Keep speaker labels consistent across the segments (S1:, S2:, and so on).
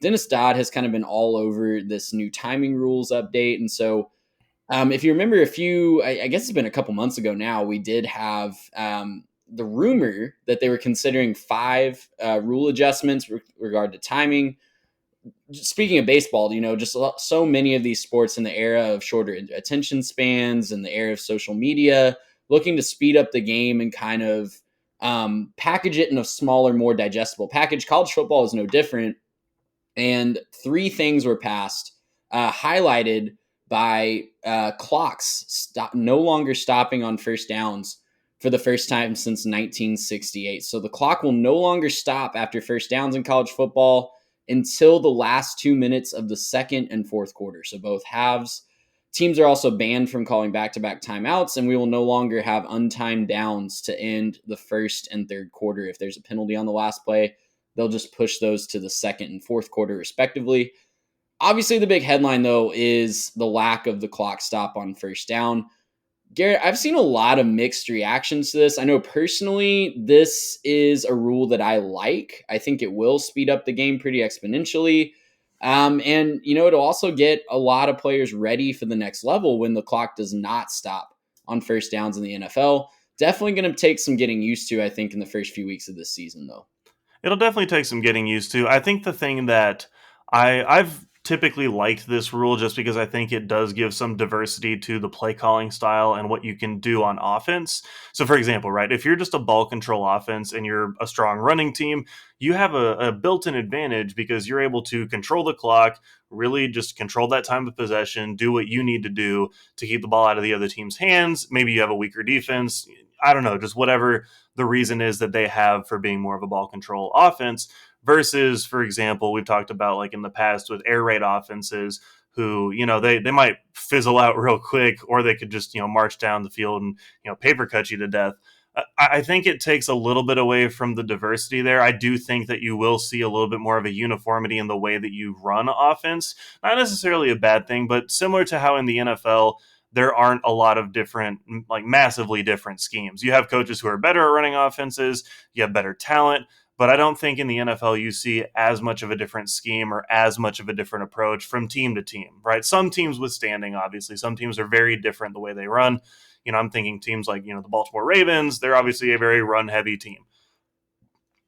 S1: Dennis Dodd has kind of been all over this new timing rules update. And so if you remember I guess it's been a couple months ago now, we did have the rumor that they were considering five rule adjustments with regard to timing. Speaking of baseball, just so many of these sports in the era of shorter attention spans and the era of social media, looking to speed up the game and kind of package it in a smaller, more digestible package. College football is no different. And three things were passed, highlighted by clocks no longer stopping on first downs for the first time since 1968. So the clock will no longer stop after first downs in college football until the last 2 minutes of the second and fourth quarter. So both halves. Teams are also banned from calling back-to-back timeouts, and we will no longer have untimed downs to end the first and third quarter. If there's a penalty on the last play, they'll just push those to the second and fourth quarter, respectively. Obviously, the big headline, though, is the lack of the clock stop on first down. Garrett, I've seen a lot of mixed reactions to this. I know personally, this is a rule that I like. I think it will speed up the game pretty exponentially. And, it'll also get a lot of players ready for the next level when the clock does not stop on first downs in the NFL. Definitely going to take some getting used to, I think, in the first few weeks of this season, though.
S2: It'll definitely take some getting used to. I think the thing that I've typically liked this rule just because I think it does give some diversity to the play calling style and what you can do on offense. So, for example, right, if you're just a ball control offense and you're a strong running team, you have a built-in advantage because you're able to control the clock, really just control that time of possession, do what you need to do to keep the ball out of the other team's hands. Maybe you have a weaker defense. I don't know, just whatever the reason is that they have for being more of a ball control offense versus, for example, we've talked about like in the past with air raid offenses who, they might fizzle out real quick or they could just, march down the field and, paper cut you to death. I think it takes a little bit away from the diversity there. I do think that you will see a little bit more of a uniformity in the way that you run offense. Not necessarily a bad thing, but similar to how in the NFL, there aren't a lot of different, like massively different schemes. You have coaches who are better at running offenses, you have better talent, but I don't think in the NFL you see as much of a different scheme or as much of a different approach from team to team, right? Some teams withstanding, obviously. Some teams are very different the way they run. I'm thinking teams like, the Baltimore Ravens, they're obviously a very run-heavy team.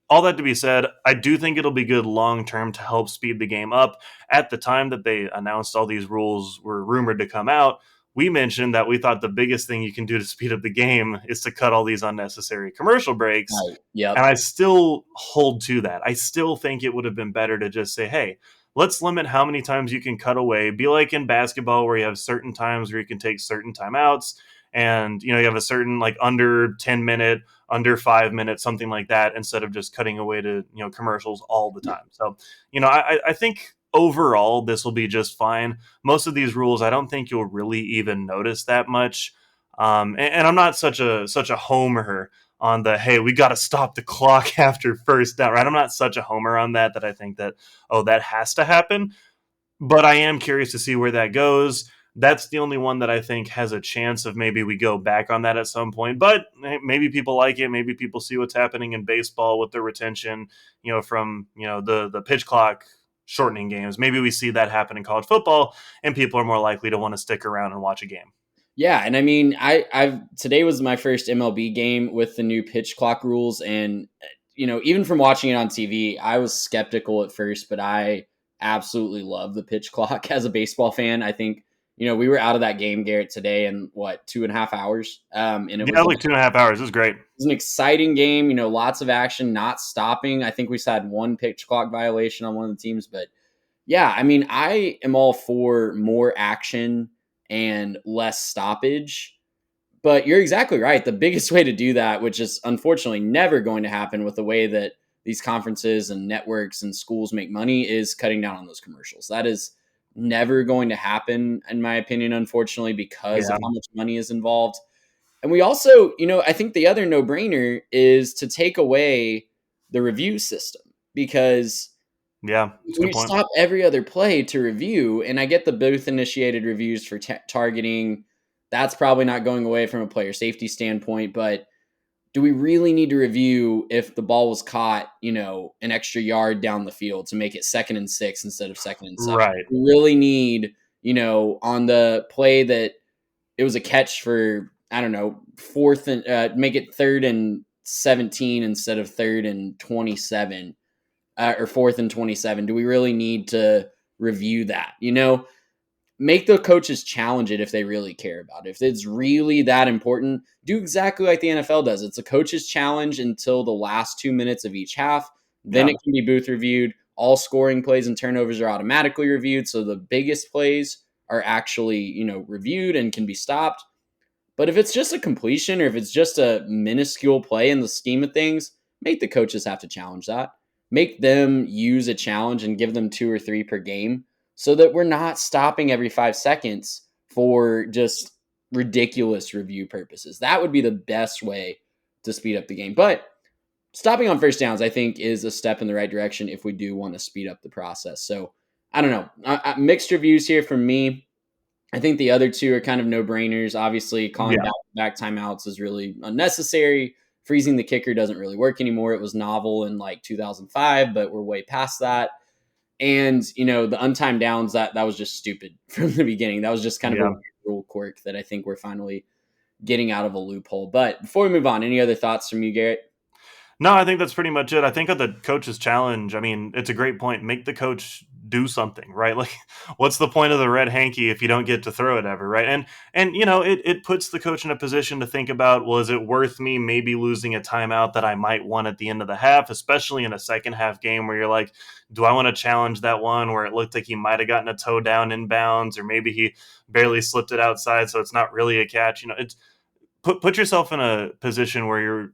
S2: All that to be said, I do think it'll be good long-term to help speed the game up. At the time that they announced all these rules were rumored to come out, we mentioned that we thought the biggest thing you can do to speed up the game is to cut all these unnecessary commercial breaks.
S1: Right. Yep.
S2: And I still hold to that. I still think it would have been better to just say, hey, let's limit how many times you can cut away. Be like in basketball where you have certain times where you can take certain timeouts and, you have a certain like under 10 minute, under 5 minutes, something like that, instead of just cutting away to, commercials all the time. So, I think overall this will be just fine. Most of these rules, I don't think you'll really even notice that much. And I'm not such a homer on the, hey, we got to stop the clock after first down, right? I'm not such a homer on that I think that, that has to happen. But I am curious to see where that goes. That's the only one that I think has a chance of maybe we go back on that at some point. But maybe people like it. Maybe people see what's happening in baseball with the retention, from, the pitch clock shortening games. Maybe we see that happen in college football and people are more likely to want to stick around and watch a game.
S1: Yeah, and I mean, I've today was my first MLB game with the new pitch clock rules, and even from watching it on TV, I was skeptical at first, but I absolutely love the pitch clock as a baseball fan. I think we were out of that game, Garrett, today in what 2.5 hours, and it was
S2: like 2.5 hours. It was great.
S1: It was an exciting game. Lots of action, not stopping. I think we had one pitch clock violation on one of the teams, but yeah, I mean, I am all for more action and less stoppage. But you're exactly right. The biggest way to do that, which is unfortunately never going to happen with the way that these conferences and networks and schools make money, is cutting down on those commercials. That is never going to happen, in my opinion, unfortunately, because of how much money is involved. And we also, I think the other no-brainer is to take away the review system, because we stop every other play to review. And I get the booth initiated reviews for targeting. That's probably not going away from a player safety standpoint, but do we really need to review if the ball was caught, an extra yard down the field to make it 2nd and 6 instead of 2nd and 7?
S2: Right.
S1: We really need, on the play that it was a catch for, I don't know, make it 3rd and 17 instead of 3rd and 27, or 4th and 27. Do we really need to review that? Make the coaches challenge it if they really care about it. If it's really that important, do exactly like the NFL does. It's a coach's challenge until the last 2 minutes of each half. Then it can be booth reviewed. All scoring plays and turnovers are automatically reviewed. So the biggest plays are actually, reviewed and can be stopped. But if it's just a completion or if it's just a minuscule play in the scheme of things, make the coaches have to challenge that. Make them use a challenge and give them 2 or 3 per game, so that we're not stopping every 5 seconds for just ridiculous review purposes. That would be the best way to speed up the game. But stopping on first downs, I think, is a step in the right direction if we do want to speed up the process. So I don't know. Mixed reviews here from me. I think the other two are kind of no-brainers. Obviously, calling back timeouts is really unnecessary. Freezing the kicker doesn't really work anymore. It was novel in like 2005, but we're way past that. And, the untimed downs, that was just stupid from the beginning. That was just kind of a weird rule quirk that I think we're finally getting out of a loophole. But before we move on, any other thoughts from you, Garrett?
S2: No, I think that's pretty much it. I think of the coach's challenge, I mean, it's a great point. Make the coach do something, right? Like, what's the point of the red hanky if you don't get to throw it ever, right? And it puts the coach in a position to think about, well, is it worth me maybe losing a timeout that I might want at the end of the half, especially in a second half game where you're like, do I want to challenge that one where it looked like he might have gotten a toe down in bounds, or maybe he barely slipped it outside, so it's not really a catch. It's put yourself in a position where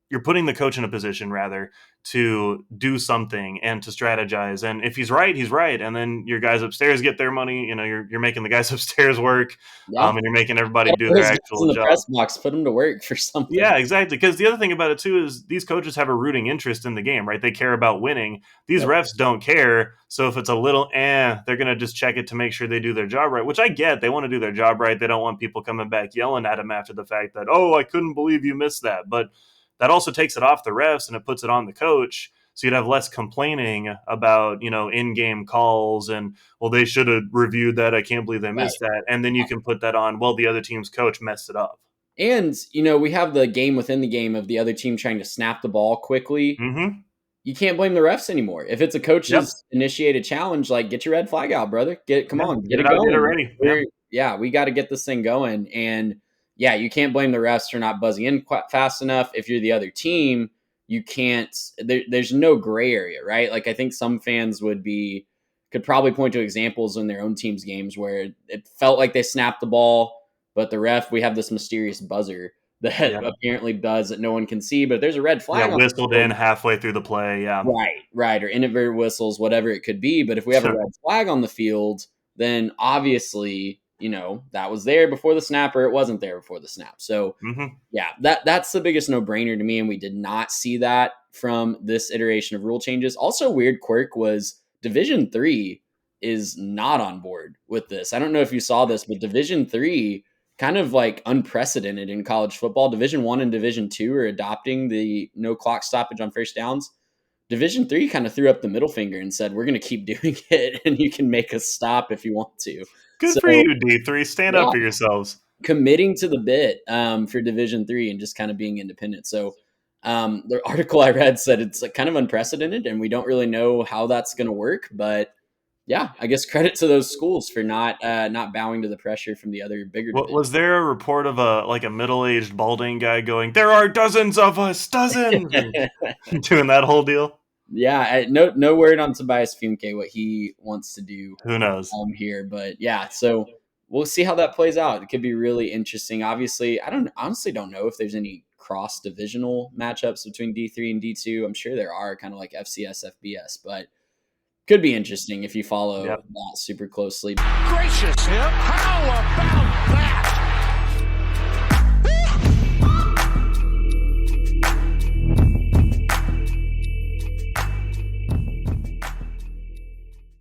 S2: you're putting the coach in a position rather to do something and to strategize. And if he's right, he's right. And then your guys upstairs get their money. You're making the guys upstairs work, and you're making everybody do their actual
S1: in the
S2: job.
S1: Press box, put them to work for something.
S2: Yeah, exactly. Because the other thing about it too is these coaches have a rooting interest in the game, right? They care about winning. These refs don't care. So if it's a little, they're going to just check it to make sure they do their job right, which I get. They want to do their job right. They don't want people coming back yelling at them after the fact that, oh, I couldn't believe you missed that. But that also takes it off the refs and it puts it on the coach. So you'd have less complaining about, in-game calls and, well, they should have reviewed that. I can't believe they missed that. And then you can put that on, well, the other team's coach messed it up.
S1: And, we have the game within the game of the other team trying to snap the ball quickly.
S2: Mm-hmm.
S1: You can't blame the refs anymore. If it's a coach's initiated challenge, like, get your red flag out, brother. Come on, get it going.
S2: Get it ready.
S1: We got to get this thing going. And you can't blame the refs for not buzzing in quite fast enough. If you're the other team, you can't. There's no gray area, right? Like, I think some fans could probably point to examples in their own team's games where it felt like they snapped the ball, but the ref, we have this mysterious buzzer that apparently does that no one can see, but there's a red flag.
S2: Whistled in halfway through the play. Yeah,
S1: right, or inadvertent whistles, whatever it could be. But if we have a red flag on the field, then obviously, that was there before the snap, or it wasn't there before the snap. So that's the biggest no-brainer to me. And we did not see that from this iteration of rule changes. Also, weird quirk was Division III is not on board with this. I don't know if you saw this, but Division III, kind of like unprecedented in college football. Division I and Division II are adopting the no clock stoppage on first downs. Division III kind of threw up the middle finger and said, we're going to keep doing it, and you can make us stop if you want to.
S2: Good for you, D3. Stand up for yourselves.
S1: Committing to the bit for Division III and just kind of being independent. So the article I read said it's kind of unprecedented, and we don't really know how that's going to work. But I guess credit to those schools for not bowing to the pressure from the other bigger divisions.
S2: Was there a report of a middle-aged balding guy going, there are dozens of us, dozens, doing that whole deal?
S1: Yeah, no word on Tobias Funke, what he wants to do.
S2: Who knows?
S1: Here, but so we'll see how that plays out. It could be really interesting. Obviously, I honestly don't know if there's any cross-divisional matchups between D3 and D2. I'm sure there are, kind of like FCS, FBS, but could be interesting if you follow that super closely.
S3: Gracious him! How about that?